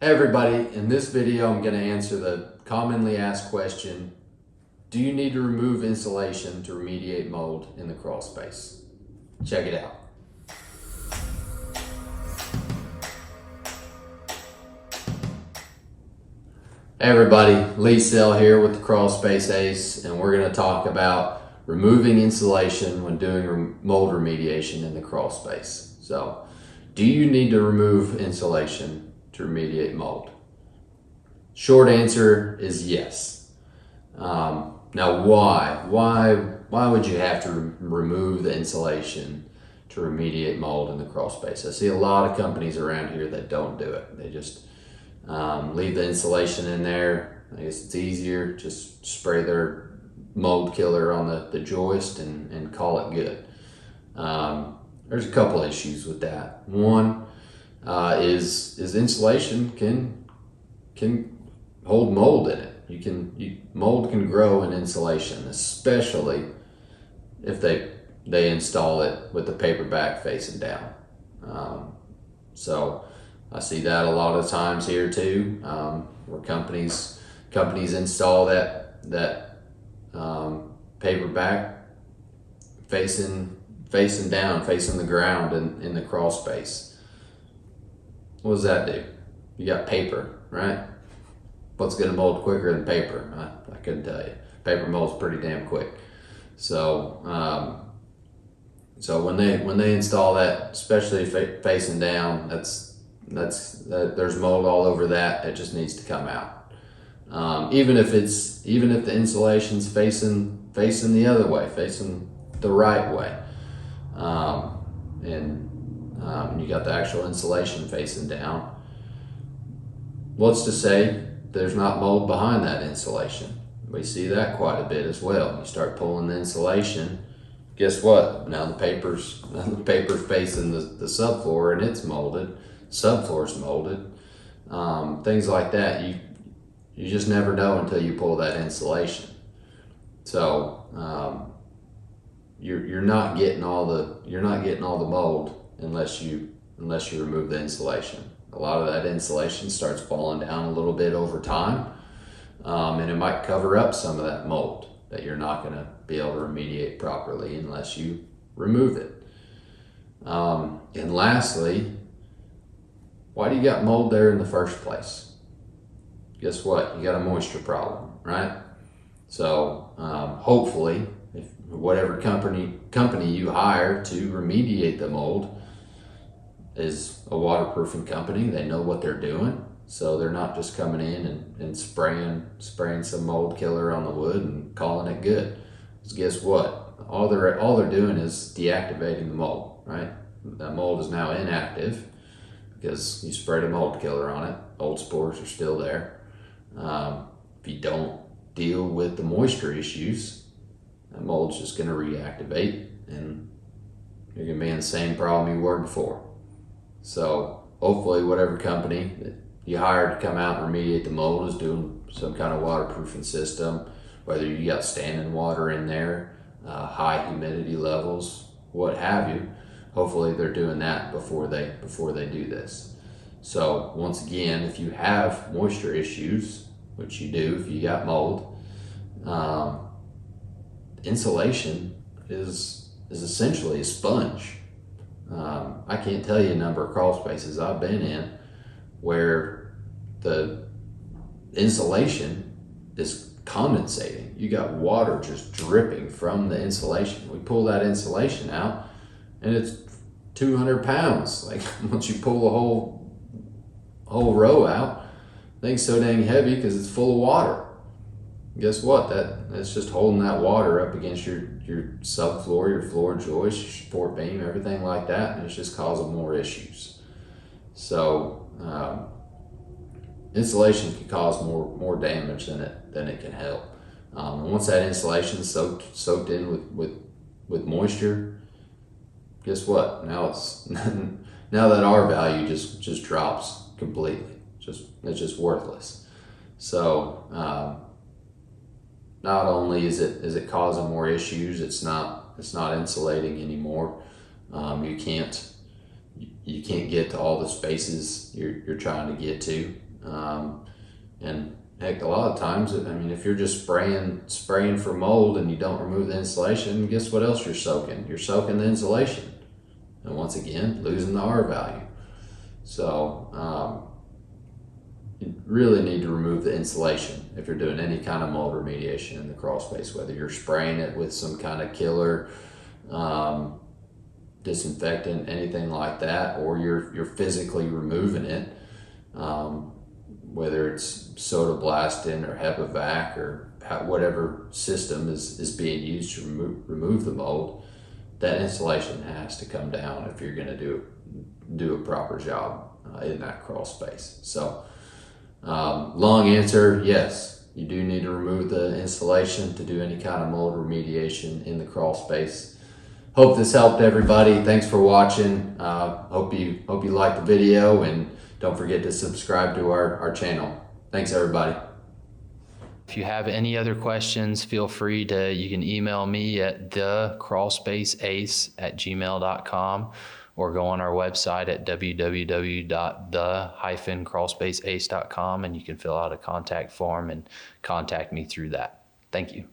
Hey everybody, in this video I'm going to answer the commonly asked question, do you need to remove insulation to remediate mold in the crawl space? Check it out. Hey everybody, Lee Sell here with the Crawl Space Ace, and we're going to talk about removing insulation when doing mold remediation in the crawl space. So, do you need to remove insulation to remediate mold? Short answer is yes. Now why? Why would you have to remove the insulation to remediate mold in the crawl space? I see a lot of companies around here that don't do it. They just leave the insulation in there. I guess it's easier, just spray their mold killer on the joist and call it good. There's a couple issues with that. One is insulation can hold mold in it. Mold can grow in insulation, especially if they install it with the paper back facing down. So I see that a lot of times here too, where companies install that paper back facing down, facing the ground in the crawl space. What does that do? You got paper, right? What's going to mold quicker than paper? I couldn't tell you. Paper molds pretty damn quick. So, so when they install that, especially facing down, there's mold all over that. It just needs to come out. Even if the insulation's facing the other way, facing the right way, and you got the actual insulation facing down. What's to say there's not mold behind that insulation? We see that quite a bit as well. You start pulling the insulation, guess what? Now the paper's facing the subfloor and it's molded. Subfloor's molded. Things like that. You just never know until you pull that insulation. So you're not getting all the mold unless you remove the insulation. A lot of that insulation starts falling down a little bit over time, and it might cover up some of that mold that you're not going to be able to remediate properly unless you remove it. And lastly, why do you got mold there in the first place? Guess what? You got a moisture problem, right? So hopefully, if whatever company you hire to remediate the mold is a waterproofing company, they know what they're doing, so they're not just coming in and spraying some mold killer on the wood and calling it good. Because guess what? All they're doing is deactivating the mold, right? That mold is now inactive because you sprayed a mold killer on it. Old spores are still there. If you don't deal with the moisture issues, that mold's just going to reactivate and you're going to be in the same problem you were before. So hopefully whatever company that you hire to come out and remediate the mold is doing some kind of waterproofing system, whether you got standing water in there, high humidity levels, what have you. Hopefully they're doing that before they do this. So once again, if you have moisture issues, which you do if you got mold, insulation is essentially a sponge. I can't tell you a number of crawl spaces I've been in where the insulation is condensating. You got water just dripping from the insulation. We pull that insulation out and it's 200 pounds. Like once you pull the whole row out, the thing's so dang heavy because it's full of water. Guess what? That's just holding that water up against your subfloor, your floor joist, your support beam, everything like that, and it's just causing more issues. So insulation can cause more damage than it can help. And once that insulation is soaked in with moisture, guess what? Now that R value just drops completely. It's just worthless. So not only is it causing more issues, it's not insulating anymore. You can't get to all the spaces you're trying to get to. And heck, a lot of times, I mean, if you're just spraying for mold and you don't remove the insulation, guess what else you're soaking? You're soaking the insulation, and once again, losing the R value. So you really need to remove the insulation if you're doing any kind of mold remediation in the crawl space, whether you're spraying it with some kind of killer, disinfectant, anything like that, or you're physically removing it, whether it's soda blasting or HEPA-vac or whatever system is being used to remove the mold. That insulation has to come down if you're going to do a proper job in that crawl space. So long answer, yes, you do need to remove the insulation to do any kind of mold remediation in the crawl space. Hope this helped everybody. Thanks for watching. Hope you liked the video, and don't forget to subscribe to our channel. Thanks everybody. If you have any other questions, feel free you can email me at thecrawlspaceace@gmail.com or go on our website at www.the-crawlspaceace.com, and you can fill out a contact form and contact me through that. Thank you.